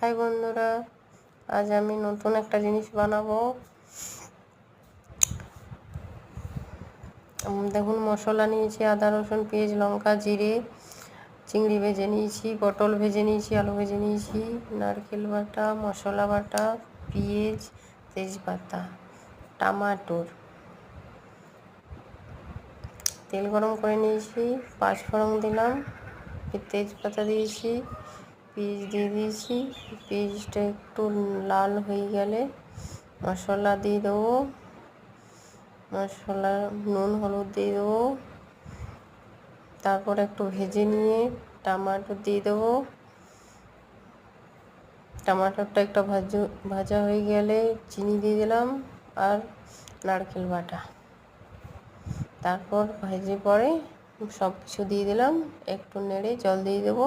High বন্ধুরা, আজ আমি নতুন একটা জিনিস বানাবো। দেখুন, মশলা নিয়েছি আদা রসুন পেঁয়াজ লঙ্কা জিরে, চিংড়ি ভেজে নিয়েছি, পটল ভেজে নিয়েছি, আলু ভেজে নিয়েছি, নারকেল বাটা, মশলা বাটা, পেঁয়াজ, তেজপাতা, টমাটোর, তেল গরম করে নিয়েছি, পাঁচফোড়ন দিলাম, তেজপাতা দিয়েছি, পেঁয়াজ দিয়ে দিয়েছি। পেঁয়াজটা একটু লাল হয়ে গেলে মশলা দিয়ে দেবো, মশলা নুন হলুদ দিয়ে দেবো। তারপর একটু ভেজে নিয়ে টমেটো দিয়ে দেবো। টমাটোরটা একটু ভাজা হয়ে গেলে চিনি দিয়ে দিলাম আর নারকেল বাটা। তারপর ভেজে পরে সব কিছু দিয়ে দিলাম, একটু নেড়ে জল দিয়ে দেবো।